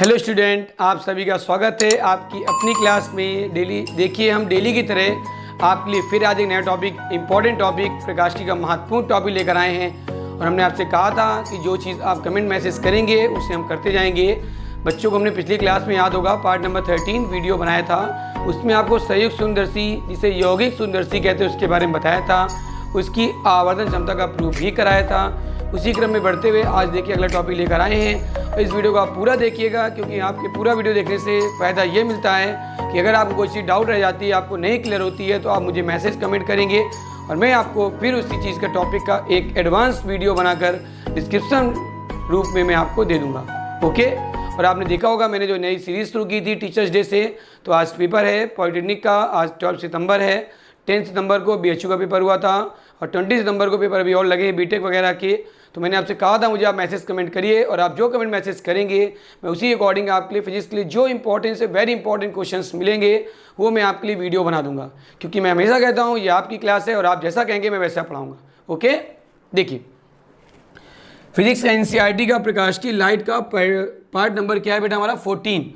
Hello student, आप सभी का स्वागत है आपकी अपनी क्लास में। डेली देखिए, हम डेली की तरह आपके लिए फिर आज एक नया टॉपिक, इंपॉर्टेंट टॉपिक, प्रकाशिकी का महत्वपूर्ण टॉपिक लेकर आए हैं। और हमने आपसे कहा था कि जो चीज़ आप कमेंट मैसेज करेंगे उसे हम करते जाएंगे। बच्चों को हमने पिछली क्लास में याद होगा पार्ट नंबर 13 वीडियो बनाया था, उसमें आपको संयुक्त सूक्ष्मदर्शी जिसे यौगिक सूक्ष्मदर्शी कहते हैं उसके बारे में बताया था, उसकी आवर्धन क्षमता का प्रूफ भी कराया था। उसी क्रम में बढ़ते हुए आज देखिए अगला टॉपिक लेकर आए हैं। और इस वीडियो को आप पूरा देखिएगा, क्योंकि आपके पूरा वीडियो देखने से फ़ायदा ये मिलता है कि अगर आपको कोई चीज़ डाउट रह जाती है, आपको नहीं क्लियर होती है, तो आप मुझे मैसेज कमेंट करेंगे और मैं आपको फिर उसी चीज़ का टॉपिक का एक एडवांस वीडियो बनाकर डिस्क्रिप्शन रूप में मैं आपको दे दूँगा। ओके। और आपने देखा होगा मैंने जो नई सीरीज़ शुरू की थी टीचर्स डे से, तो आज पेपर है पॉलिटेक्निक का, आज 12 सितंबर है। 10 सितंबर को BHU का पेपर हुआ था और 20 सितंबर को पेपर अभी और लगे हैं बीटेक वगैरह के। तो मैंने आपसे कहा था मुझे आप मैसेज कमेंट करिए, और आप जो कमेंट मैसेज करेंगे मैं उसी अकॉर्डिंग आपके लिए फिजिक्स के लिए जो इंपॉर्टेंट है, वेरी इंपॉर्टेंट क्वेश्चंस मिलेंगे वो मैं आपके लिए वीडियो बना दूंगा। क्योंकि मैं हमेशा कहता हूँ ये आपकी क्लास है और आप जैसा कहेंगे मैं वैसा पढ़ाऊँगा। ओके। देखिए, फिजिक्स का NCERT का प्रकाशिकी लाइट का पार्ट नंबर क्या है बेटा हमारा 14।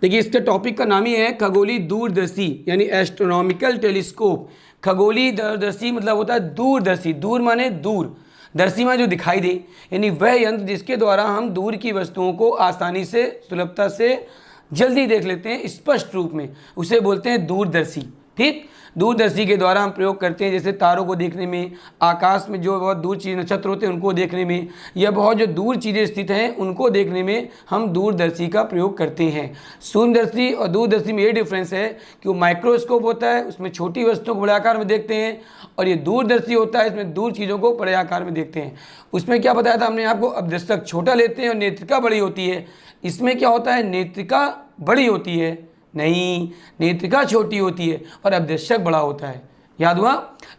देखिए, इसके टॉपिक का नाम ही है खगोलीय दूरदर्शी यानी एस्ट्रोनॉमिकल टेलीस्कोप। खगोलीय दूरदर्शी मतलब होता है दूरदर्शी, दूर माने दूर, दर्शी में जो दिखाई दे, यानी वह यंत्र जिसके द्वारा हम दूर की वस्तुओं को आसानी से, सुलभता से, जल्दी देख लेते हैं स्पष्ट रूप में, उसे बोलते हैं दूरदर्शी। ठीक, दूरदर्शी के द्वारा हम प्रयोग करते हैं जैसे तारों को देखने में, आकाश में जो बहुत दूर चीज़ नक्षत्र होते हैं उनको देखने में, या बहुत जो दूर चीज़ें स्थित हैं उनको देखने में हम दूरदर्शी का प्रयोग करते हैं। सूक्ष्मदर्शी और दूरदर्शी में ये डिफरेंस है कि वो माइक्रोस्कोप होता है, उसमें छोटी वस्तुओं को बड़े आकार में देखते हैं, और ये दूरदर्शी होता है, इसमें दूर चीज़ों को बड़े आकार में देखते हैं। उसमें क्या बताया था हमने आपको, अवदर्शक छोटा लेते हैं और नेत्रिका बड़ी होती है। इसमें क्या होता है, नेत्रिका बड़ी होती है, नहीं, नेत्रिका छोटी होती है और अवदर्शक बड़ा होता है। याद हुआ,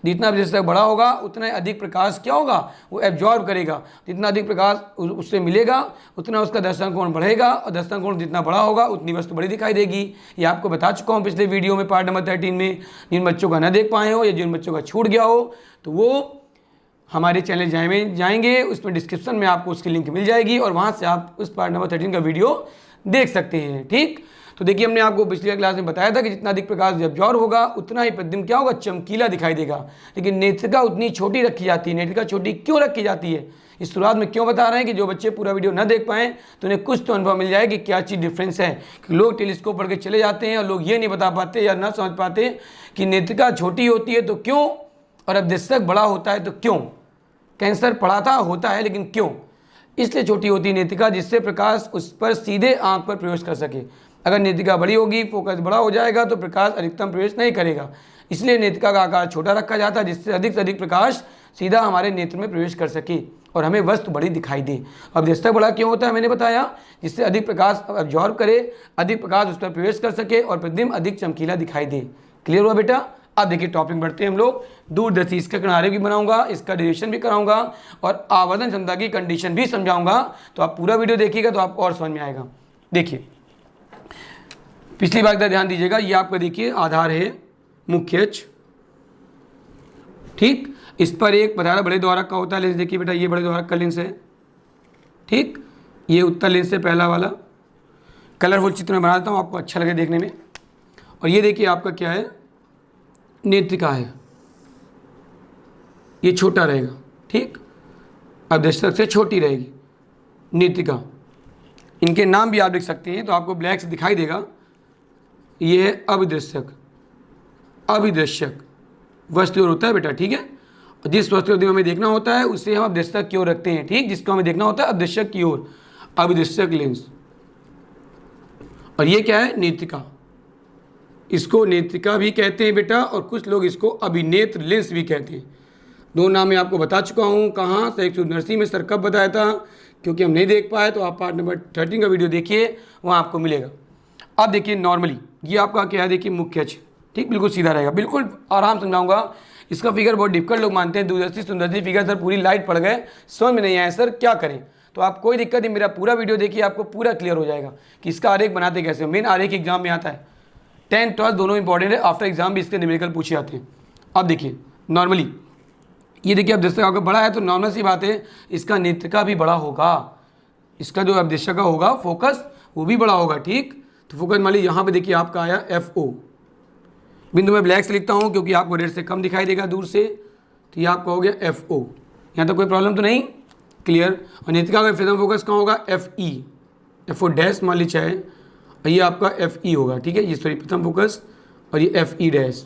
जितना अवदर्शक बड़ा होगा उतना अधिक प्रकाश क्या होगा, वो एब्जॉर्ब करेगा। जितना अधिक प्रकाश उससे मिलेगा उतना उसका दर्शन कोण बढ़ेगा, और दर्शन कोण जितना बड़ा होगा उतनी वस्तु बड़ी दिखाई देगी। ये आपको बता चुका हूँ पिछले वीडियो में पार्ट नंबर 13 में। जिन बच्चों का न देख पाए हो या जिन बच्चों का छूट गया हो तो वो हमारे चैनल जाएंगे, उसमें डिस्क्रिप्शन में आपको उसकी लिंक मिल जाएगी और वहाँ से आप उस पार्ट नंबर 13 का वीडियो देख सकते हैं। ठीक, तो देखिए हमने आपको पिछले क्लास में बताया था कि जितना अधिक प्रकाश एब्जॉर्ब होगा उतना ही प्रतिबिंब क्या होगा, चमकीला दिखाई देगा। लेकिन नेत्रिका उतनी छोटी रखी जाती है। नेत्रिका छोटी क्यों रखी जाती है, इस शुरुआत में क्यों बता रहे हैं कि जो बच्चे पूरा वीडियो न देख पाएँ तो उन्हें कुछ तो अनुभव मिल जाए कि क्या चीज़ डिफरेंस है। कि लोग टेलीस्कोप पढ़ के चले जाते हैं और लोग ये नहीं बता पाते या ना समझ पाते कि नेत्रिका छोटी होती है तो क्यों, और अवदर्शक बड़ा होता है तो क्यों। कैंसर पढ़ा था, होता है, लेकिन क्यों, इसलिए छोटी होती है नेत्रिका, जिससे प्रकाश उस पर सीधे आंख पर प्रवेश कर सके। अगर नेत्रिका बड़ी होगी, फोकस बड़ा हो जाएगा तो प्रकाश अधिकतम प्रवेश नहीं करेगा। इसलिए नेत्रिका का आकार छोटा रखा जाता है, जिससे अधिक से अधिक प्रकाश सीधा हमारे नेत्र में प्रवेश कर सके और हमें वस्तु बड़ी दिखाई दे। अवदर्शक बड़ा क्यों होता है मैंने बताया, जिससे अधिक प्रकाश एब्जॉर्ब करे, अधिक प्रकाश उस पर प्रवेश कर सके और प्रतिबिंब अधिक चमकीला दिखाई दे। क्लियर हुआ बेटा। अब देखिए टॉपिक बढ़ते हैं हम लोग। दूरदर्शी, इसका किनारे भी बनाऊंगा, इसका डेरिवेशन भी कराऊंगा और आवर्धन क्षमता की कंडीशन भी समझाऊंगा। तो आप पूरा वीडियो देखिएगा तो आपको और समझ में आएगा। देखिए, पिछली बार का ध्यान दीजिएगा, ये आपका देखिए आधार है मुख्य अक्ष। ठीक, इस पर एक बताया बड़े द्वारक का होता है लेंस। देखिए बेटा, ये बड़े द्वारक का लेंस है। ठीक, ये उत्तर लेंस है पहला वाला। कलरफुल चित्र में बना देता हूँ आपको अच्छा लगे देखने में। और ये देखिए आपका क्या है, नेत्रिका है, ये छोटा रहेगा। ठीक, अवदर्शक से छोटी रहेगी नेत्रिका। इनके नाम भी आप लिख सकते हैं तो आपको ब्लैक से दिखाई देगा। ये है अभिदर्शक। अभिदर्शक वस्तु और होता है बेटा। ठीक है, और जिस वस्तु को हमें देखना होता है उसे हम अभिदर्शक की ओर रखते हैं। ठीक, जिसको हमें देखना होता है अभिदर्शक की ओर, अभिदर्शक लेंस। और ये क्या है, नेत्रिका। इसको नेत्रिका भी कहते हैं बेटा, और कुछ लोग इसको अभिनेत्र लेंस भी कहते हैं। दो नाम मैं आपको बता चुका हूँ। कहाँ, संयुक्त सूक्ष्मदर्शी में सर कब बताया था, क्योंकि हम नहीं देख पाए तो आप पार्ट नंबर 13 का वीडियो देखिए, वहाँ आपको मिलेगा। अब देखिए नॉर्मली ये आपका क्या है, देखिए मुख्य अक्ष। ठीक, बिल्कुल सीधा रहेगा, बिल्कुल आराम समझाऊंगा। इसका फिगर बहुत डिफिकल्ट लोग मानते हैं, दूरदर्शी सूक्ष्मदर्शी फिगर सर पूरी लाइट पड़ गए, समझ में नहीं आया सर क्या करें। तो आप कोई दिक्कत नहीं, मेरा पूरा वीडियो देखिए, आपको पूरा क्लियर हो जाएगा कि इसका आरेख बनाते कैसे। मेन आरेख एग्जाम में आता है, 10, 12 दोनों इंपॉर्टेंट है, आफ्टर एग्जाम भी इसके न्यूमेरिकल पूछे जाते हैं। अब देखिए नॉर्मली ये देखिए अवदर्शक आपका बड़ा है तो नॉर्मल सी बात है इसका नेत्रिका भी बड़ा होगा। इसका जो अवदर्शक का होगा फोकस वो भी बड़ा होगा, ठीक। तो फोकस मान लीजिए यहाँ पे देखिए आपका आया FO, बिंदु में ब्लैक से लिखता हूँ क्योंकि आपको रेड से कम दिखाई देगा दूर से, तो ये आपका हो गया FO। यहाँ तक कोई प्रॉब्लम तो नहीं, क्लियर। और नेत्रिका का प्रथम फोकस कहाँ होगा, FE, FO डैश मान लीजिए चाहे, और ये आपका FE होगा, ठीक है, ये सॉरी प्रथम फोकस, और ये FE dash.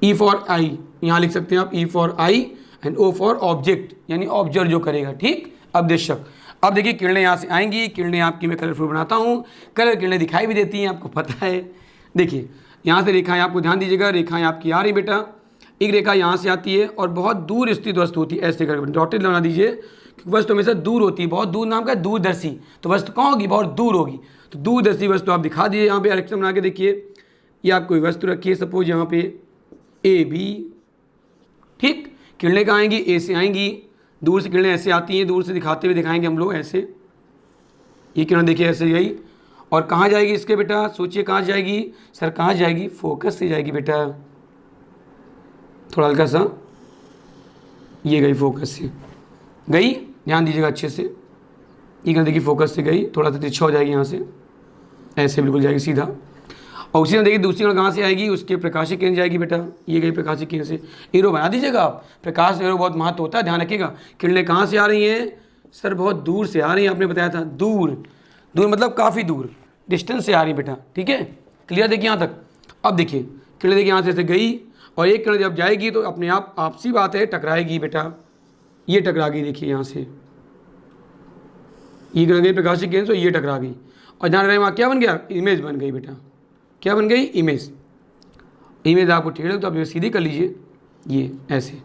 E for I यहाँ लिख सकते हैं आप, E for I and O for object, यानी ऑब्जर्व जो करेगा, ठीक। अब दर्शक, अब देखिए किरणें यहाँ से आएंगी, किरणें आपकी मैं कलरफुल बनाता हूँ, कलर किरणें दिखाई भी देती हैं, आपको पता है। देखिए यहाँ से रेखाएं, आपको ध्यान दीजिएगा, रेखाएं आपकी आ रही बेटा, एक रेखा यहाँ से आती है और बहुत दूर स्थित वस्तु होती है, ऐसे करके डॉटेड बना दीजिए, क्योंकि वस्तु हमेशा दूर होती है, बहुत दूर नाम का दूरदर्शी, तो वस्तु कहाँ होगी, बहुत दूर होगी, तो दूरदर्शी वस्तु आप दिखा दीजिए। यहाँ पे आरेखन बना के देखिए, ये आप कोई वस्तु रखिए, सपोज यहाँ पे AB, ठीक। किरणें कहाँ आएंगी, A से आएंगी, दूर से किरणें ऐसे आती हैं, दूर से दिखाते हुए दिखाएंगे हम लोग ऐसे, ये किरण देखिए ऐसे गई, और कहाँ जाएगी इसके बेटा, सोचिए कहाँ जाएगी सर, कहाँ जाएगी, फोकस से जाएगी बेटा, थोड़ा हल्का सा, ये गई फोकस से गई, ध्यान दीजिएगा अच्छे से, ये किरण देखिए फोकस से गई, थोड़ा सा तिरछा हो जाएगी यहाँ से, ऐसे बिल्कुल जाएगी सीधा। और उसी में देखिए दूसरी किरण कहाँ से आएगी, उसके प्रकाशिक किरण जाएगी बेटा, ये गई प्रकाशिक किरण से, एरो बना दीजिएगा आप, प्रकाश एरो बहुत महत्व होता है, ध्यान रखिएगा। किरणें कहाँ से आ रही हैं सर, बहुत दूर से आ रही हैं, आपने बताया था, दूर, दूर मतलब काफ़ी दूर, डिस्टेंस से आ रही बेटा, ठीक है, क्लियर। देखिए यहाँ तक, अब देखिए किरणें देखिए यहाँ से ऐसे गई, और एक किरण जब जाएगी तो अपने आप आपसी बात है टकराएगी बेटा, ये टकरा गई, देखिए यहाँ से ये किरण गई प्रकाशिक किरण से, ये टकरा गई, और ध्यान रहे वहाँ क्या बन गया, इमेज बन गई बेटा, क्या बन गई, इमेज। इमेज आपको टेढ़े तो आप ये सीधी कर लीजिए, ये ऐसे,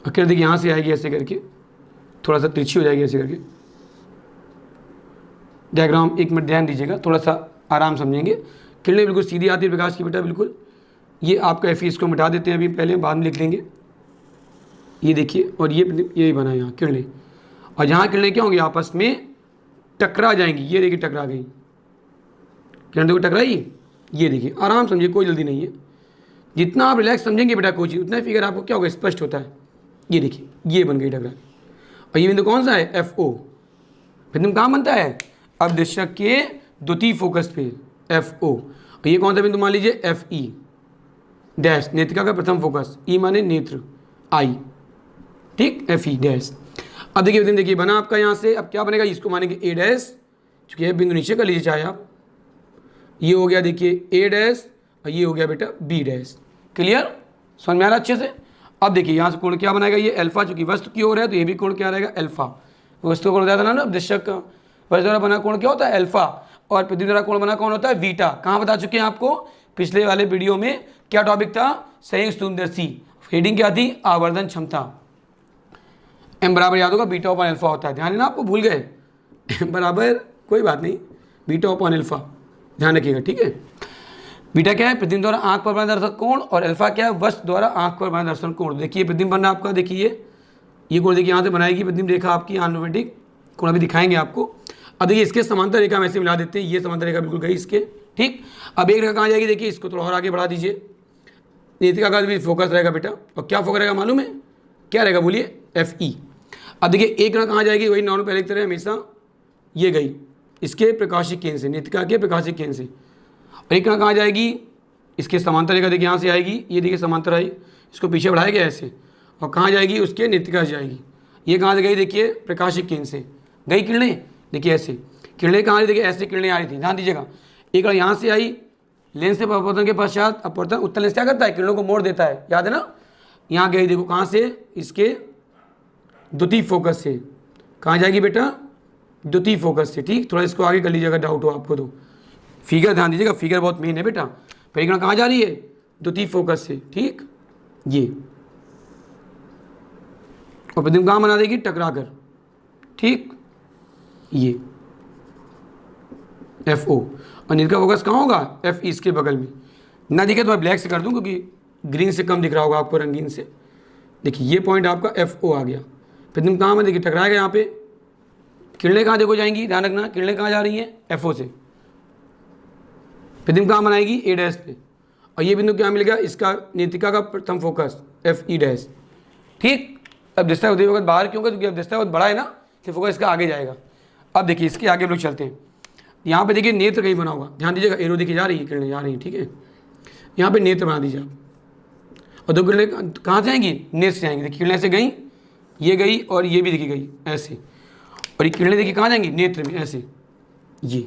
और किरण देखिए यहाँ से आएगी ऐसे करके, थोड़ा सा तिरछी हो जाएगी ऐसे करके। डायग्राम एक मिनट ध्यान दीजिएगा, थोड़ा सा आराम समझेंगे। किरणें बिल्कुल सीधी आती है प्रकाश की बेटा, बिल्कुल। ये आपका FE इसको मिटा देते हैं अभी, पहले बाद में लिख लेंगे। ये देखिए, और ये बना यहाँ किरणें, और यहाँ किरणें क्या होंगी, आपस में टकरा जाएंगी, ये देखिए टकरा गई, किरण देखो टकराई, ये देखिए, आराम समझिए, कोई जल्दी नहीं है, जितना आप रिलैक्स समझेंगे बेटा कोई चीज़, उतना फिगर आपको क्या होगा, स्पष्ट होता है। ये देखिए ये बन गई टकरा, और ये बिंदु कौन सा है, FO, बिंदु कहाँ बनता है, अब दर्शक के द्वितीय फोकस पे FO, और ये कौन सा बिंदु मान लीजिए, FE डैश, नेत्रिका का प्रथम फोकस, E माने नेत्र, I, ठीक, FE डैश। अब देखिए बिंदु देखिए बना आपका यहाँ से, अब क्या बनेगा, इसको मानेंगे A डैश, चूँकि बिंदु नीचे कर लीजिए चाहे आप, ये हो गया देखिए A डैश, और ये हो गया बेटा B डैश, क्लियर, समझ में आ रहा अच्छे से। अब देखिए यहाँ से कोण क्या बनाएगा, ये अल्फा, चूंकि वस्तु की ओर है तो ये भी कोण क्या रहेगा, अल्फा, वस्तु कोण बताया था ना, दर्शक का वस्तु द्वारा बना कोण क्या होता है, अल्फा, और पृथ्वी द्वारा कोण बना कौन होता है, बीटा। कहाँ बता चुके हैं आपको, पिछले वाले वीडियो में क्या टॉपिक था, संयुक्त सूक्ष्मदर्शी, हेडिंग क्या थी, आवर्धन क्षमता, M बराबर याद होगा बीटा अपॉन अल्फा होता है, ध्यान देना, आपको भूल गए, M बराबर कोई बात नहीं, बीटा अपॉन अल्फा, ध्यान रखिएगा, ठीक है। बीटा क्या है, प्रतिबिंब द्वारा आंख पर बना दर्शन कोण, और अल्फा क्या है, वस्तु द्वारा आंख पर बना दर्शन कोण। देखिए प्रतिबिंब बनना आपका, देखिए ये कोण देखिए यहाँ से बनाएगी प्रतिबिंब रेखा आपकी, ऑटोमेटिक कोण अभी दिखाएंगे आपको। अब देखिए इसके समांतर रेखा में ऐसे मिला देते हैं, ये समांतर रेखा बिल्कुल गई इसके, ठीक। अब एक रेखा कहाँ जाएगी, देखिए इसको थोड़ा और आगे बढ़ा दीजिए, नेत्रिका का भी फोकस रहेगा बेटा, और क्या फोकस रहेगा मालूम है, क्या रहेगा बोलिए, FE। अब देखिए एक रेखा कहाँ जाएगी, वही नॉर्मल पहले की तरह हमेशा, ये गई इसके प्रकाशिक केंद्र से, नेत्रिका के प्रकाशिक केंद्र से, और एक कहाँ जाएगी, इसके समांतर रेखा देखिए यहाँ से आएगी, ये देखिए समांतर आई, इसको पीछे बढ़ाया गया ऐसे, और कहाँ जाएगी, उसके नेत्रिका से जाएगी। ये कहाँ से गई, देखिए प्रकाशिक केंद्र से गई किरणें, देखिए ऐसे किरणें कहाँ आई, देखिए ऐसे किरणें आ रही थी, ध्यान दीजिएगा। एक यहाँ से आई, लेंस से अपवर्तन के पश्चात अपवर्तन उत्तल लेंस क्या करता है, किरणों को मोड़ देता है, याद है ना। यहाँ गई देखो कहाँ से, इसके द्वितीय फोकस से, कहाँ जाएगी बेटा, द्वितीय फोकस से, ठीक। थोड़ा इसको आगे कर लीजिएगा, डाउट हो आपको तो, फिगर ध्यान दीजिएगा, फिगर बहुत मेन है बेटा। परिक्रमा कहाँ जा रही है, द्वितीय फोकस से, ठीक, ये, और प्रतिबिंब कहाँ बना देगी, टकरा कर, ठीक, ये FO, और नेत्रिका फोकस कहाँ होगा, FE इसके बगल में। ना दिखे तो मैं ब्लैक से कर दूं, क्योंकि ग्रीन से कम दिख रहा होगा आपको, रंगीन से। देखिए ये पॉइंट आपका FO आ गया, प्रतिबिंब कहाँ में देखिए टकराएगा, यहाँ पे किरणें कहाँ देखो जाएंगी, ध्यान रखना, किरणें कहाँ जा रही हैं, FO से, प्रतिबिंब कहाँ बनाएगी, A डैश पे, और ये बिंदु क्या मिल गया, इसका नेत्रिका का प्रथम फोकस FE डैश, ठीक। अब दृष्टा उदय वक्त बाहर क्यों, क्योंकि अब दृष्टा बहुत बड़ा है ना, इसलिए फोकस इसका आगे जाएगा। अब देखिए इसके आगे हम लोग चलते हैं। यहाँ पे देखिए नेत्र कहीं बना होगा, ध्यान दीजिएगा, एरो देखिए जा रही है, किरणें जा रही हैं, ठीक है। यहाँ पे नेत्र बना दीजिए आप, और 2 किरणें कहाँ से आएंगी, नेत्र से आएंगी। देखिए किरणें ऐसे गई, ये गई और ये भी देखी गई ऐसे, और ये किरणें देखिए कहाँ जाएंगी, नेत्र में ऐसे, ये,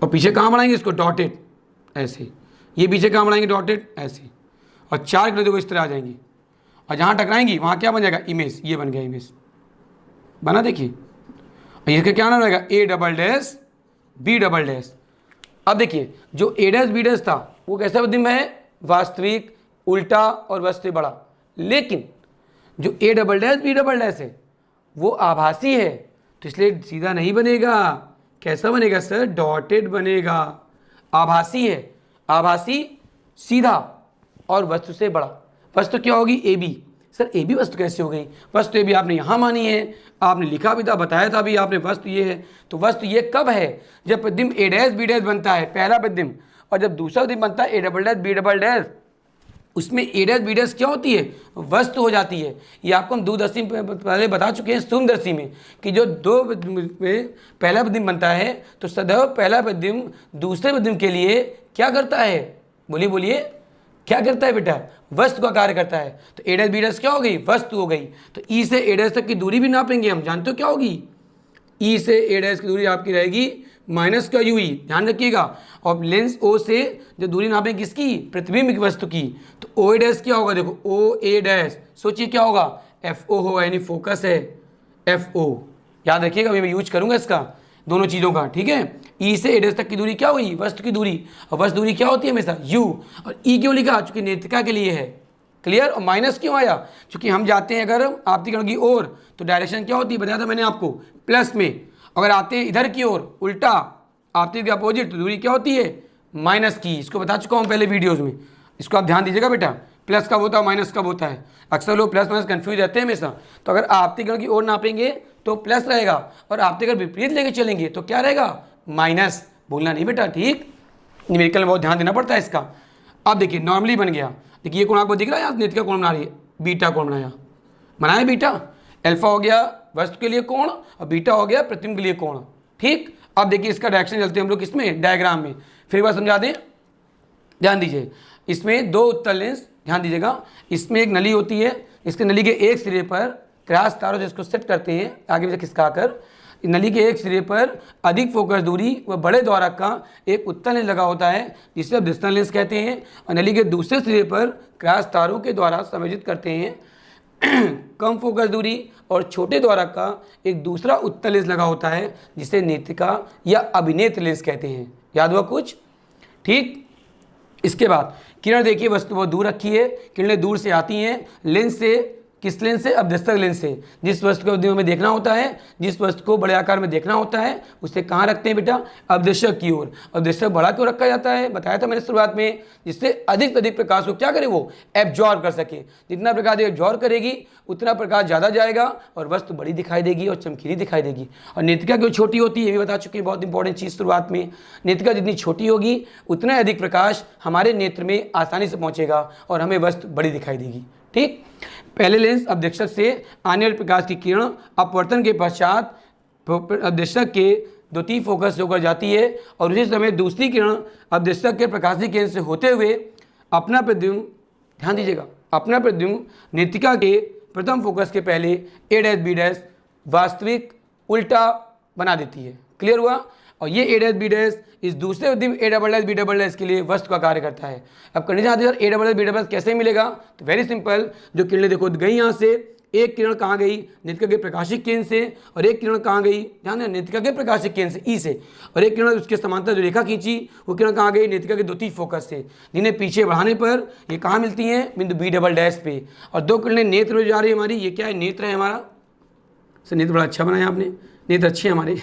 और पीछे कहाँ बढ़ाएंगे इसको, डॉटेड ऐसे, ये पीछे कहाँ बढ़ाएंगे, डॉटेड ऐसे, और 4 किरणें देखो इस तरह आ जाएंगी, और जहाँ टकराएंगी वहाँ क्या बन जाएगा, इमेज, ये बन गया इमेज, बना देखिए। और इसका क्या नाम रहेगा, A double dash B double dash. अब देखिए जो A डैश B डैश था वो कैसा प्रतिबिंब है, वास्तविक, उल्टा और वास्तविक बड़ा। लेकिन जो A double dash B double dash है वो आभासी है, तो इसलिए सीधा नहीं बनेगा। कैसा बनेगा सर, डॉटेड बनेगा। आभासी है, आभासी सीधा और वस्तु से बड़ा। वस्तु क्या होगी, AB। सर AB वस्तु कैसे हो गई, वस्तु AB आपने यहाँ मानी है, आपने लिखा भी था, बताया था भी आपने, वस्तु ये है। तो वस्तु ये कब है, जब प्रतिबिंब A डैश B डैश बनता है, पहला प्रतिबिंब, और जब दूसरा प्रतिबिंब बनता है A double dash B double dash, उसमें A डैश B डैश क्या होती है, वस्तु हो जाती है। ये आपको हम दूरदर्शी पहले बता चुके हैं, सूक्ष्मदर्शी में, कि जो 2 प्रतिबिंब में पहला प्रतिबिंब बनता है तो सदैव पहला प्रतिबिंब दूसरे प्रतिबिंब के लिए क्या करता है, बोलिए बोलिए, क्या करता है बेटा, वस्तु का कार्य करता है। तो A डैश B डैश क्या हो गई, वस्तु हो गई। तो E से A डैश तक की दूरी भी नापेंगे हम, जानते हो क्या होगी, E से A डैश की दूरी आपकी रहेगी माइनस का UE, ध्यान रखिएगा। और लेंस O से जो दूरी नापेंगे किसकी, प्रतिबिंब की वस्तु की, तो O डैश क्या होगा, देखो OA डैश, सोचिए क्या होगा, FO होगा, यानी फोकस है, FO, याद रखिएगा, मैं यूज करूंगा इसका, दोनों चीज़ों का, ठीक है। E से A डैश तक की दूरी क्या हुई, वस्तु की दूरी, और वस्तु दूरी क्या होती है हमेशा, U। और E क्यों लिखा, चूंकि नेत्रिका के लिए है, क्लियर। और माइनस क्यों आया, चूंकि हम जाते हैं अगर आपतिकरण की ओर तो डायरेक्शन क्या होती है, बताया था मैंने आपको, प्लस में। अगर आते हैं इधर की ओर, उल्टा, आपतित के अपोजिट, तो दूरी क्या होती है, माइनस की। इसको बता चुका हूँ पहले वीडियोज़ में, इसको आप ध्यान दीजिएगा बेटा, प्लस कब होता है, माइनस कब होता है। अक्सर लोग प्लस माइनस कन्फ्यूज रहते हैं हमेशा। तो अगर आपतिकरण की ओर नापेंगे तो प्लस रहेगा, और आपतिकरण विपरीत लेके चलेंगे तो क्या रहेगा, माइनस। भूलना नहीं बेटा, ठीक, न्यूमेरिकल में बहुत ध्यान देना पड़ता है इसका। अब देखिए नॉर्मली बन गया, देखिए ये कोण आपको दिख रहा है, यहाँ नेत्रिका कोण बना रही है, बीटा कोण बनाया बीटा। अल्फा हो गया वस्तु के लिए कोण, और बीटा हो गया प्रतिबिंब के लिए कोण, ठीक। अब देखिए इसका डायरेक्शन चलते हैं हम लोग किसमें, डायग्राम में, फिर एक बार समझा दें, ध्यान दीजिए। इसमें 2 उत्तल लेंस, ध्यान दीजिएगा, इसमें एक नली होती है, इसके नली के एक सिरे पर क्रॉस तारों जिसको सेट करते हैं आगे से खिसका कर, नली के एक सिरे पर अधिक फोकस दूरी व बड़े द्वारक का एक उत्तल लेंस लगा होता है, जिसे अब डिस्टेंस लेंस कहते हैं। और नली के दूसरे सिरे पर क्रॉस तारों के द्वारा समायोजित करते हैं कम फोकस दूरी और छोटे द्वारक का एक दूसरा उत्तल लेंस लगा होता है, जिसे नेत्रिका या अभिनेत्र लेंस कहते हैं। याद हुआ कुछ, ठीक। इसके बाद किरण देखिए, वस्तु बहुत दूर रखी है, किरणें दूर से आती हैं लेंस से, किस लेंस से, अवदर्शक लेंस से। जिस वस्तु को हमें देखना होता है, जिस वस्तु को बड़े आकार में देखना होता है, उसे कहाँ रखते हैं बेटा, अवदर्शक की ओर। अवदर्शक बड़ा क्यों रखा जाता है, बताया था मैंने शुरुआत में, जिससे अधिक से अधिक प्रकाश को क्या करे, वो एब्जॉर्ब कर सके। जितना प्रकाश एब्जॉर्ब करेगी उतना प्रकाश ज़्यादा जाएगा और वस्तु बड़ी दिखाई देगी और चमकीली दिखाई देगी। और नेत्रिका क्यों छोटी होती है, ये भी बता चुके हैं, बहुत इंपॉर्टेंट चीज़ शुरुआत में। नेत्रिका जितनी छोटी होगी उतना अधिक प्रकाश हमारे नेत्र में आसानी से पहुँचेगा और हमें वस्तु बड़ी दिखाई देगी, ठीक। पहले लेंस अवदर्शक से आने वाले प्रकाश की किरण अपवर्तन के पश्चात अवदर्शक के द्वितीय फोकस होकर जाती है, और उसी समय दूसरी किरण अवदर्शक के प्रकाशीय केंद्र से होते हुए अपना प्रतिबिंब, ध्यान दीजिएगा, अपना प्रतिबिंब नेत्रिका के प्रथम फोकस के पहले A डैश B डैश वास्तविक उल्टा बना देती है। क्लियर हुआ। और ये A डैश B डैश इस दूसरे प्रतिबिंब A double dash B double dash के लिए वस्तु का कार्य करता है। अब करने चाहते हैं A double dash B double dash कैसे मिलेगा, तो वेरी सिंपल, जो किरणें देखो गई यहाँ से, एक किरण कहाँ गई, नेत्रिका के प्रकाशिक केंद्र से, और एक किरण कहाँ गई, ध्यान दें, नेत्रिका के प्रकाशिक केंद्र से E से, और एक किरण उसके समांतर जो रेखा खींची वो किरण कहाँ गई, नेत्रिका के द्वितीय फोकस से, जिन्हें पीछे बढ़ाने पर ये कहाँ मिलती हैं, बिंदु B डबल डैश पे। और 2 किरणें नेत्र में जा रही है हमारी, ये क्या है, नेत्र है हमारा। सर नेत्र बड़ा अच्छा बनाया आपने, नेत्र अच्छे हैं हमारे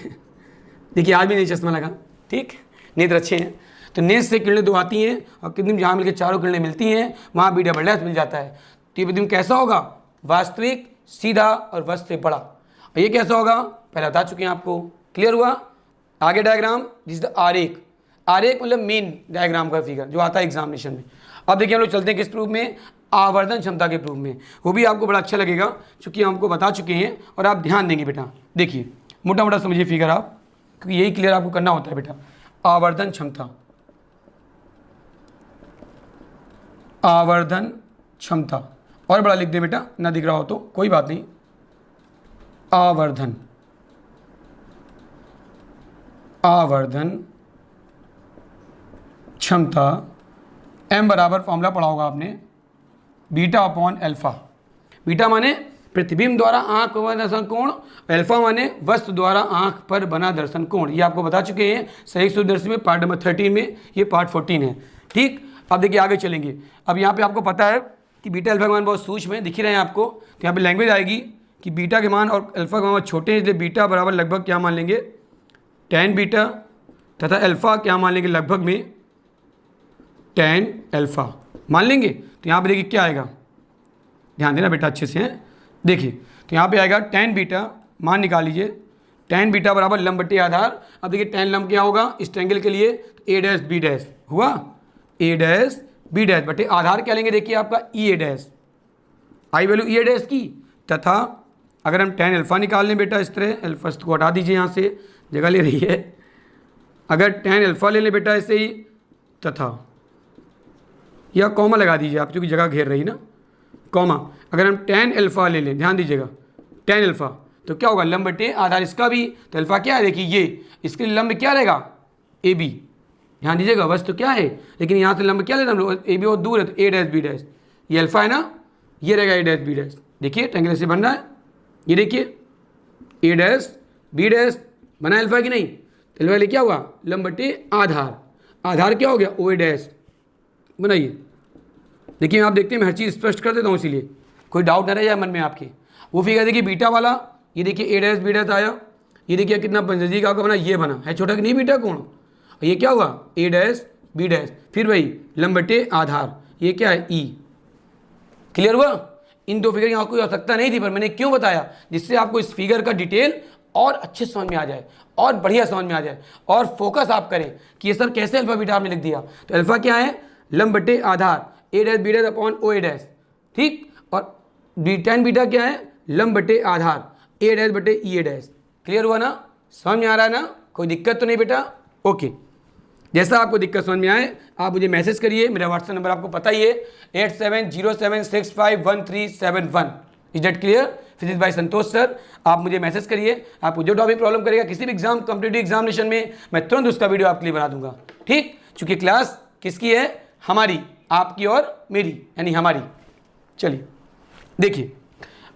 देखिए आज भी नहीं चश्मा लगा, ठीक, नेत्र अच्छे हैं। तो नेत्र से किरणें 2 आती हैं और प्रतिबिंब जहाँ मिलकर 4 किरणें मिलती हैं वहाँ B डबल डैश मिल जाता है। तो ये प्रतिबिंब कैसा होगा, वास्तविक, सीधा और वस्तु से बड़ा। और ये कैसा होगा, पहले बता चुके हैं आपको। क्लियर हुआ। आगे डायग्राम, जिस आरेख, आरेख मतलब मेन डायग्राम का फिगर जो आता है एग्जामिनेशन में। अब देखिए हम लोग चलते हैं किस प्रूफ में, आवर्धन क्षमता के प्रूफ में। वो भी आपको बड़ा अच्छा लगेगा क्योंकि हम आपको बता चुके हैं और आप ध्यान देंगे बेटा। देखिए मोटा मोटा समझिए फिगर आप, क्योंकि यही क्लियर आपको करना होता है बेटा। आवर्धन क्षमता, आवर्धन क्षमता, और बड़ा लिख दे बेटा, ना दिख रहा हो तो कोई बात नहीं। आवर्धन, आवर्धन क्षमता, m बराबर फॉर्मूला पढ़ा होगा आपने, बीटा अपॉन अल्फा। बीटा माने प्रतिबिंब द्वारा आंख पर बना दर्शन कोण, अल्फा माने वस्तु द्वारा आंख पर बना दर्शन कोण। ये आपको बता चुके हैं संयुक्त सूत्रदर्शी में पार्ट नंबर 13 में, ये पार्ट 14 है। ठीक, अब देखिए आगे चलेंगे। अब यहाँ पे आपको पता है कि बीटा अल्फा के मान बहुत सूक्ष्म है, दिख ही रहे हैं आपको। तो यहाँ पे लैंग्वेज आएगी कि बीटा के मान और अल्फा के मान छोटे हैं, इसलिए बीटा बराबर लगभग क्या मान लेंगे, tan बीटा, तथा अल्फा क्या मान लेंगे, लगभग में tan अल्फा मान लेंगे। तो यहाँ पे देखिए क्या आएगा, ध्यान देना बेटा अच्छे से हैं। देखिए तो यहाँ पे आएगा tan बीटा, मान निकाल लीजिए, tan बीटा बराबर लंब बटे आधार। अब देखिए tan लंब क्या होगा इस ट्रायंगल के लिए, a डैश b डैश हुआ, a डैश b डैश बटे आधार क्या लेंगे, देखिए आपका e a dash, I value e a dash की, तथा अगर हम tan अल्फा निकाल लें बेटा इस तरह, अल्फा को हटा दीजिए यहाँ से, जगह ले रही है। अगर tan अल्फा ले लें बेटा ऐसे ही, तथा या कॉमा लगा दीजिए आप, क्योंकि जगह घेर रही ना, कॉमा। अगर हम tan अल्फा ले लें, ध्यान दीजिएगा, tan अल्फा तो क्या होगा, लंब बटे आधार इसका भी, तो अल्फा क्या है देखिए ये, इसके लिए लंब क्या रहेगा, ए बी, ध्यान दीजिएगा, वस्तु तो क्या है, लेकिन यहाँ से लंब क्या लेना हम लोग, ए बी बहुत दूर है, तो ए डैश बी डैश, ये अल्फा है ना, ये रहेगा ए डैश बी डैश। देखिए ट्रायंगल से बन रहा है, ये देखिए ए डैश बी डैश बना अल्फा की नहीं, तो अल्फा क्या हुआ, लंब बटे आधार, आधार क्या हो गया, ओ ए डैश बनाइए। देखिए आप देखते हैं मैं हर चीज़ स्पष्ट कर देता हूँ, इसीलिए कोई डाउट ना रह जाए मन में आपके। वो फिगर देखिए बीटा वाला, ये देखिए ए डैश बी डैश आया, ये देखिए कितना नजदीक आपका बना, ये बना है छोटा कि नहीं बीटा कोण, और ये क्या हुआ ए डैश बी डैश, फिर वही लंब बटे आधार, ये क्या है ई। क्लियर हुआ, इन दो फिगर की आपको आवश्यकता नहीं थी, पर मैंने क्यों बताया, जिससे आपको इस फिगर का डिटेल और अच्छे समझ में आ जाए, और बढ़िया समझ में आ जाए, और फोकस आप करें कि ये सर कैसे अल्फा बीटा आपने लिख दिया। तो अल्फा क्या है, लंब बटे आधार, A dash B dash upon O A dash, ठीक, और tan बीटा क्या है, लंब बटे आधार, ए डैश बटे ई ए डैश। क्लियर हुआ ना, समझ में आ रहा है ना, कोई दिक्कत तो नहीं बेटा, ओके। जैसा आपको दिक्कत समझ में आए आप मुझे मैसेज करिए, मेरा व्हाट्सएप नंबर आपको पता ही है 8707651371। Is that clear, physics bye Santosh sir. आप मुझे मैसेज करिए, आपको जो टॉपिक प्रॉब्लम करेगा किसी भी एग्जाम कॉम्पिटिटिव एग्जामिनेशन में, मैं तुरंत उसका वीडियो आपके लिए बना दूंगा। ठीक, चूंकि क्लास किसकी है, हमारी, आपकी और मेरी, यानी हमारी। चलिए देखिए,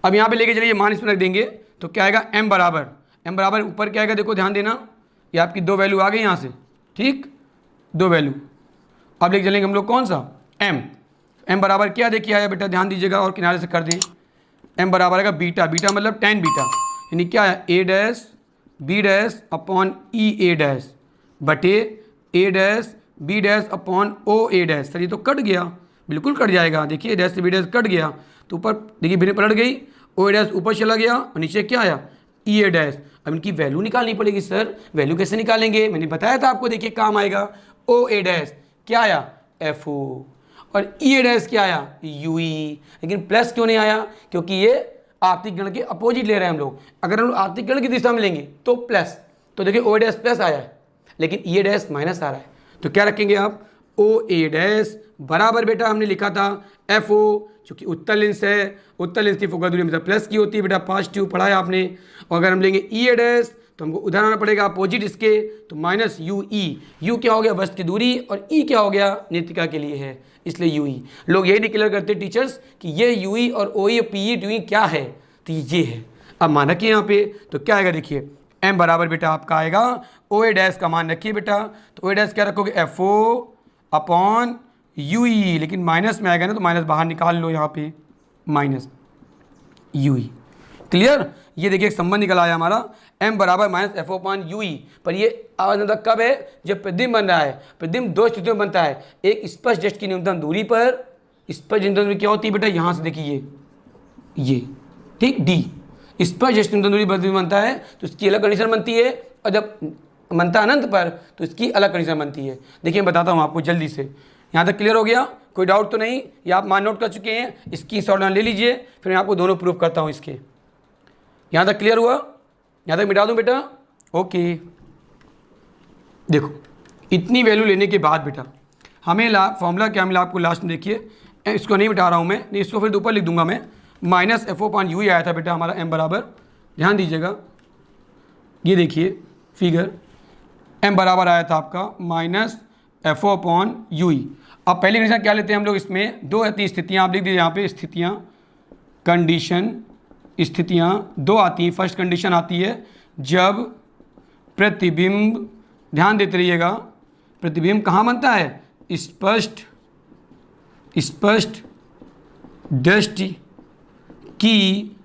अब यहाँ पे लेके चलिए, मान इसमें रख देंगे तो क्या आएगा, m बराबर ऊपर क्या आएगा, देखो ध्यान देना, ये आपकी दो वैल्यू आ गई यहाँ से, ठीक, दो वैल्यू। अब लेके चलेंगे हम लोग कौन सा, m बराबर क्या देखिए आया बेटा, ध्यान दीजिएगा और किनारे से कर दें, m बराबर आएगा बीटा, बीटा मतलब tan बीटा, यानी क्या है, A dash B dash upon E A dash बटे A dash B dash upon O A dash. Sir ये तो कट गया, बिल्कुल कट जाएगा, देखिए डैश से बी डैश कट गया, तो ऊपर देखिए बिना पलट गई, ओ ए डैश ऊपर चला गया और नीचे क्या आया, ई ए डैश। अब इनकी वैल्यू निकालनी पड़ेगी। सर वैल्यू कैसे निकालेंगे, मैंने बताया था आपको, देखिए काम आएगा, ओ ए डैश क्या आया, एफ ओ, और ई ए डैश क्या आया, यू ई। लेकिन प्लस क्यों नहीं आया, क्योंकि ये आर्थिक गण के अपोजिट ले रहे हैं हम लोग। अगर हम लोग आर्थिक गण की दिशा में लेंगे तो प्लस, तो देखिए ओ ए डैश प्लस आया है, लेकिन ई ए डैश माइनस आ रहा है, तो क्या रखेंगे आप, ओ ए डैश बराबर बेटा हमने लिखा था एफ ओ, चूँकि उत्तल लेंस है, उत्तल लेंस की फोकल दूरी मतलब प्लस की होती है बेटा, पॉजिटिव पढ़ा है आपने। और अगर हम लेंगे ई ए डैश तो हमको उधर आना पड़ेगा अपोजिट इसके, तो माइनस यू ई, यू क्या हो गया, वस्तु की दूरी, और ई क्या हो गया, नेत्रिका के लिए है, इसलिए यू ई। लोग यही डिक्लेयर करते हैं टीचर्स कि ये यू ई और ओ ई और पी ई डी क्या है, तो ये है। अब मान रखिए यहाँ पे, तो क्या आएगा देखिए, m बराबर बेटा आपका आएगा, ओ ए डैश का मान रखिए बेटा, तो ओ ए डैश क्या रखोगे, F O upon U E, लेकिन माइनस में आएगा ना, तो माइनस बाहर निकाल लो यहाँ पे, माइनस यू ई। क्लियर, ये देखिए एक संबंध निकल आया हमारा, m बराबर minus F O upon U E. पर ये आवाज कब है, जब प्रतिबिंब बन रहा है। प्रतिबिंब दो स्थितियों में बनता है, एक स्पर्श दृष्टि की न्यूनतम दूरी पर, स्पर्श न्यूनतम दूरी क्या होती है बेटा, यहाँ से देखिए ये ठीक, डी स्पर्श दृष्टि न्यूनतम दूरी पर बनता है तो इसकी अलग कंडीशन बनती है, और जब बनता है अनंत पर तो इसकी अलग कंडीशन बनती है। देखिए मैं बताता हूँ आपको जल्दी से, यहाँ तक क्लियर हो गया, कोई डाउट तो नहीं, ये आप मान नोट कर चुके हैं, इसकी शॉर्ट ले लीजिए, फिर मैं आपको दोनों प्रूफ करता हूँ इसके। यहाँ तक क्लियर हुआ, यहाँ तक मिटा दूँ बेटा? ओके, देखो इतनी वैल्यू लेने के बाद बेटा हमें फॉर्मूला क्या मिला आपको लास्ट में, देखिए इसको नहीं मिटा रहा हूँ मैं, नहीं इसको फिर ऊपर लिख दूंगा मैं, माइनस एफ ओ पॉन यू ही आया था बेटा हमारा m बराबर, ध्यान दीजिएगा ये देखिए फिगर, m बराबर आया था आपका माइनस एफ ओ पॉन यू ई। अब पहली कंडीशन क्या लेते हैं हम लोग, इसमें दो आती स्थितियाँ, आप लिख दीजिए यहाँ पे स्थितियाँ, कंडीशन स्थितियाँ दो आती हैं। फर्स्ट कंडीशन आती है जब प्रतिबिंब, ध्यान देते रहिएगा, प्रतिबिंब कहाँ बनता है, स्पष्ट दृष्टि की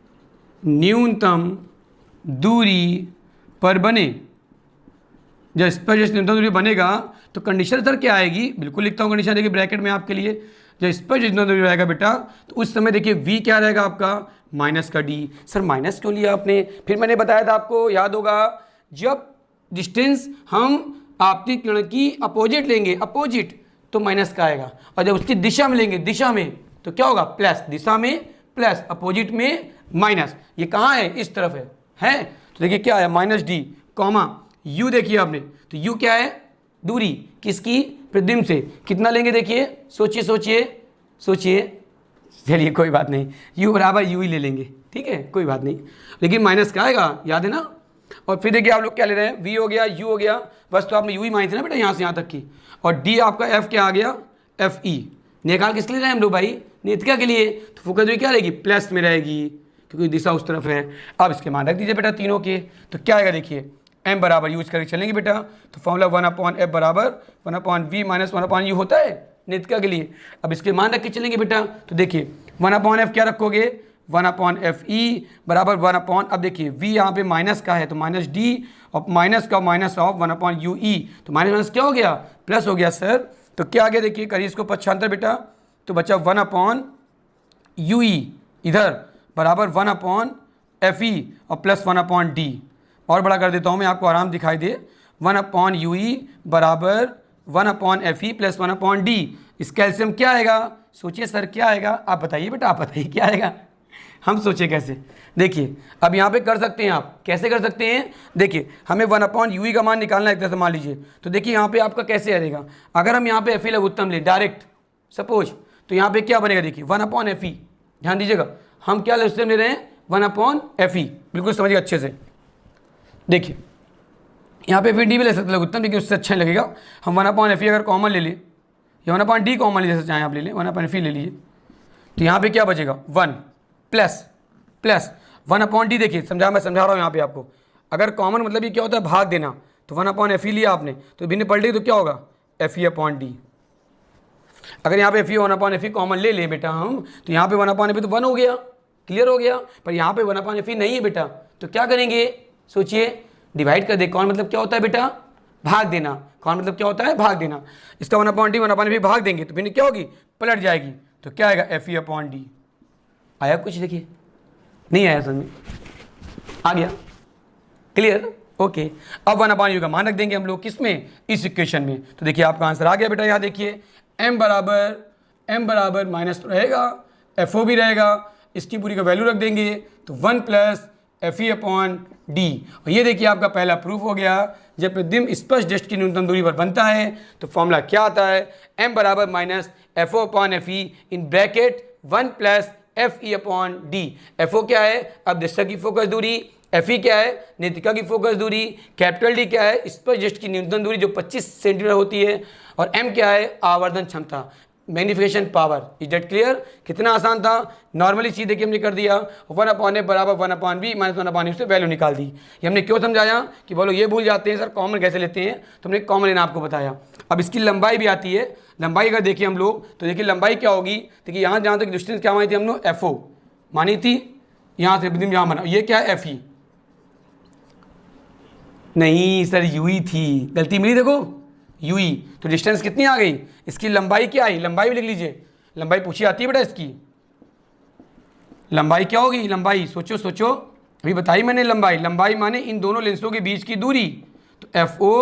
न्यूनतम दूरी पर बने। जब स्पष्ट दृष्टि न्यूनतम दूरी बनेगा तो कंडीशन सर क्या आएगी, बिल्कुल लिखता हूँ कंडीशन, देखिए ब्रैकेट में आपके लिए, जब स्पष्ट न्यूनतम दूरी रहेगा बेटा तो उस समय देखिए v क्या रहेगा आपका, माइनस का d। सर माइनस क्यों लिया आपने, फिर मैंने बताया था आपको, याद होगा, जब डिस्टेंस हम आपकी किरण की अपोजिट लेंगे, अपोजिट, तो माइनस का आएगा, और जब उसकी दिशा में लेंगे, दिशा में, तो क्या होगा, प्लस, दिशा में प्लस, अपोजिट में माइनस। ये कहाँ है, इस तरफ है तो देखिए क्या है, माइनस डी कॉमा यू, देखिए आपने, तो यू क्या है, दूरी किसकी, प्रतिबिंब से, कितना लेंगे देखिए, सोचिए, चलिए कोई बात नहीं, यू बराबर यू ही ले लेंगे, ठीक है कोई बात नहीं, लेकिन माइनस का आएगा, याद है ना। और फिर देखिए आप लोग क्या ले रहे हैं, v हो गया, u हो गया, बस तो आपने u ही मानी थी ना बेटा यहाँ से यहाँ तक की, और d आपका f क्या आ गया, f e, निकाल किस लिए रहे हैं हम लोग भाई, नेतिका के लिए, तो फोकस दूरी क्या रहेगी, प्लस में रहेगी, क्योंकि दिशा उस तरफ है। अब इसके मान रख दीजिए बेटा तीनों के, तो क्या आएगा देखिए, m बराबर यूज करके चलेंगे बेटा, तो फॉर्मूला 1/f बराबर 1/v माइनस 1/u होता है नेतिका के लिए। अब इसके मान रख के चलेंगे बेटा, तो देखिए 1/f क्या रखोगे, 1/fe बराबर 1/, अब देखिए v यहाँ पे माइनस का है तो माइनस d, और माइनस का माइनस ऑफ 1/ue, तो माइनस माइनस क्या हो गया, प्लस हो गया सर। तो क्या आ गया देखिए, करिए इसको पक्षांतर बेटा, तो बचा 1/ue इधर बराबर 1/fe और प्लस 1/d, और बड़ा कर देता हूँ मैं आपको आराम दिखाई दे, 1/ue बराबर 1/fe प्लस 1/d। इसका एलसीएम क्या आएगा, सोचिए सर क्या आएगा, आप बताइए बेटा, आप बताइए क्या आएगा, हम सोचे कैसे। देखिए अब यहाँ पे कर सकते हैं, आप कैसे कर सकते हैं, देखिए हमें 1/ue का मान निकालना है एक तरह से मान लीजिए, तो देखिए यहाँ पे आपका कैसे आएगा, अगर हम यहाँ पे fe लघुत्तम ले डायरेक्ट सपोज, तो यहाँ पे क्या बनेगा देखिए 1/fe, ध्यान दीजिएगा हम क्या लघुत्तम ले रहे हैं, 1/fe, बिल्कुल समझिए अच्छे से। देखिए यहाँ पे फिर डी भी ले सकते लघुत्तम, लेकिन उससे अच्छा लगेगा, हम 1/fe अगर कॉमन ले लें, या 1/d कॉमन ले, जैसे चाहें आप ले लें, 1/fe ले लीजिए, तो यहाँ पे क्या बचेगा 1 प्लस 1/d। देखिए मैं समझा रहा हूँ यहाँ पे आपको, अगर कॉमन मतलब ये क्या होता है, भाग देना, तो 1/fe लिया आपने तो भिन्न पलटी तो क्या होगा, fe/d। अगर यहाँ पे fe 1/fe कॉमन ले लें बेटा हम, तो यहाँ पे 1/fe तो 1 हो गया, क्लियर हो गया, पर यहाँ पे 1/fe नहीं है बेटा, तो क्या करेंगे सोचिए, डिवाइड कर दे। कौन मतलब क्या होता है बेटा, भाग देना, कौन मतलब क्या होता है, भाग देना। इसका 1/d 1/fe भाग देंगे तो भिन्न क्या होगी, पलट जाएगी, तो क्या आएगा fe/d। आया कुछ, देखिए नहीं आया समझ में, आ गया, क्लियर, ओके। अब 1/u का मान रख देंगे हम लोग किसमें, इस इक्वेशन में, तो देखिए आपका आंसर आ गया बेटा। यहाँ देखिए m बराबर माइनस तो रहेगा, fo भी रहेगा, इसकी पूरी का वैल्यू रख देंगे, तो 1 प्लस fe/d। और ये देखिए आपका पहला प्रूफ हो गया, जब प्रतिबिंब स्पष्ट दृष्टि की न्यूनतम दूरी पर बनता है तो फॉर्मूला क्या आता है, m बराबर minus fo/fe in bracket 1 plus fe/d। fo क्या है, अब दृश्य की फोकस दूरी, fe क्या है, नेत्रिका की फोकस दूरी, कैपिटल D क्या है, स्पष्ट दृष्टि की न्यूनतम दूरी जो 25 सेंटीमीटर होती है, और m क्या है, आवर्धन क्षमता, magnification power. Is that clear, कितना आसान था, नॉर्मली चीज़ देखिए हमने कर दिया, 1/f बराबर 1/v माइनस 1/u से वैल्यू निकाल दी। ये हमने क्यों समझाया कि बोलो ये भूल जाते हैं सर कॉमन कैसे लेते हैं, तो हमने कॉमन लेना आपको बताया। अब इसकी लंबाई भी आती है, लंबाई अगर देखिए हम लोग, तो देखिए लंबाई क्या होगी, देखिए यहाँ जहाँ तक डिस्टेंस क्या मानी थी हम लोग, FO मानी थी, यहाँ से प्रतिबिंब यहाँ बना, ये क्या है FE, नहीं सर UE थी, गलती मिली देखो, UE, तो डिस्टेंस कितनी आ गई, इसकी लंबाई क्या आई, लंबाई भी लिख लीजिए, लंबाई पूछी आती है बेटा, इसकी लंबाई क्या होगी, लंबाई सोचो अभी बताई मैंने, लंबाई माने इन दोनों लेंसों के बीच की दूरी, तो FO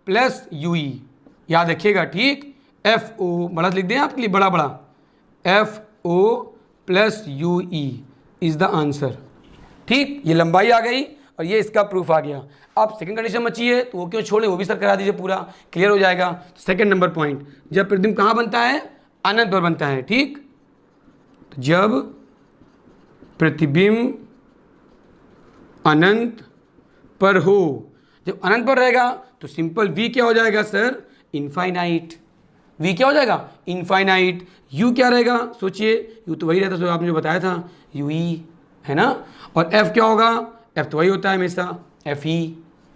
प्लस UE, याद रखिएगा ठीक, FO बड़ा लिख दें आपके लिए, बड़ा FO plus UE is the answer, ठीक, ये लंबाई आ गई, और ये इसका प्रूफ आ गया। अब सेकंड कंडीशन बची है तो वो क्यों छोड़े, वो भी सर करा दीजिए, पूरा क्लियर हो जाएगा। सेकंड नंबर पॉइंट, जब प्रतिबिंब कहाँ बनता है, अनंत पर बनता है, ठीक। तो जब प्रतिबिंब अनंत पर हो, जब अनंत पर रहेगा तो सिंपल v क्या हो जाएगा सर, इनफाइनाइट। v क्या हो जाएगा, इनफाइनाइट। u क्या रहेगा, सोचिए, u तो वही रहता जो आपने जो बताया था, ue है ना। और f क्या होगा, f तो वही होता है हमेशा, fe।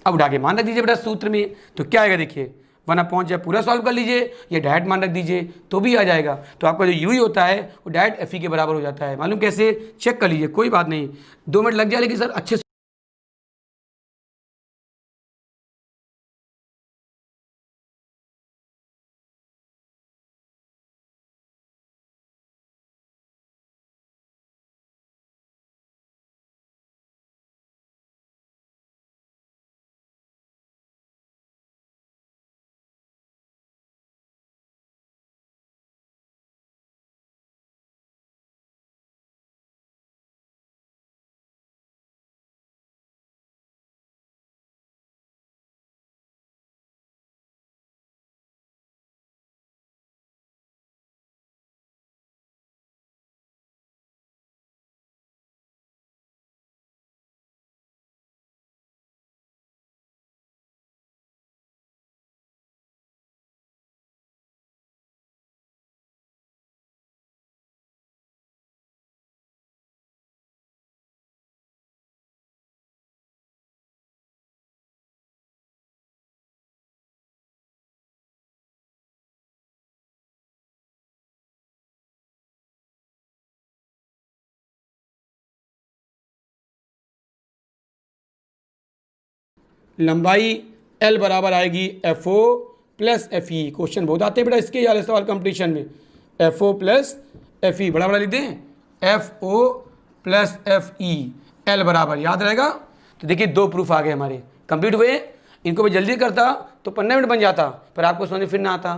अब उठा के मान रख दीजिए बेटा सूत्र में, तो क्या आएगा देखिए, 1/, पूरा सॉल्व कर लीजिए या डायरेक्ट मान रख दीजिए तो भी आ जाएगा। तो आपका जो u होता है वो डायरेक्ट fe के बराबर हो जाता है। मालूम कैसे, चेक कर लीजिए, कोई बात नहीं, 2 मिनट लग जाए लेकिन सर अच्छे लंबाई L बराबर आएगी FO प्लस FE। क्वेश्चन बहुत आते हैं बेटा इसके यार सवाल कंपटीशन में, FO प्लस FE बड़ा बड़ा लिख दें, FO प्लस FE, L बराबर, याद रहेगा। तो देखिए 2 प्रूफ आ गए हमारे, कंप्लीट हुए। इनको मैं जल्दी करता तो 15 मिनट बन जाता, पर आपको समझ फिर ना आता।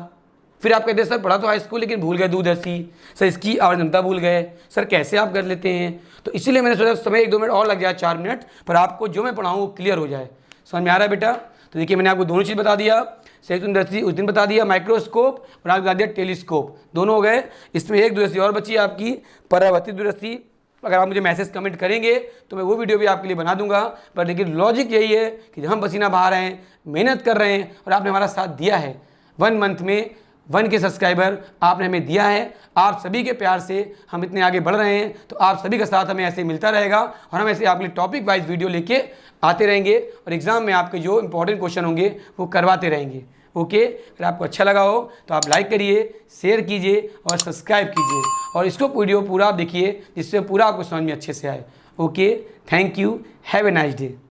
फिर आप कहते सर पढ़ा तो हाई स्कूल लेकिन भूल गए दूध दसी, सर इसकी आवर्धनता भूल गए, सर कैसे आप कर लेते हैं। तो इसीलिए मैंने सोचा समय 1-2 मिनट और लग जाए, 4 मिनट, पर आपको जो मैं पढ़ाऊँ वो क्लियर हो जाए। समझ में आ रहा है बेटा। तो देखिए मैंने आपको दोनों चीज़ बता दिया, संयुक्त दृष्टि उस दिन बता दिया, माइक्रोस्कोप और आपको बता दिया टेलीस्कोप, दोनों हो गए। इसमें एक दृष्टि और बची है आपकी, परावर्तित दृष्टि। अगर आप मुझे मैसेज कमेंट करेंगे तो मैं वो वीडियो भी आपके लिए बना दूंगा। पर लेकिन लॉजिक यही है कि हम पसीना बहा रहे हैं, मेहनत कर रहे हैं और आपने हमारा साथ दिया है। 1 मंथ में 1 के सब्सक्राइबर आपने हमें दिया है। आप सभी के प्यार से हम इतने आगे बढ़ रहे हैं, तो आप सभी का साथ हमें ऐसे मिलता रहेगा और हम ऐसे आपके लिए टॉपिक वाइज वीडियो लेके आते रहेंगे और एग्जाम में आपके जो इंपॉर्टेंट क्वेश्चन होंगे वो करवाते रहेंगे। ओके, अगर आपको अच्छा लगा हो तो आप लाइक करिए, शेयर कीजिए और सब्सक्राइब कीजिए और इसको वीडियो पूरा आप देखिए जिससे पूरा आपको समझ में अच्छे से आए। Okay, thank you, have a nice day.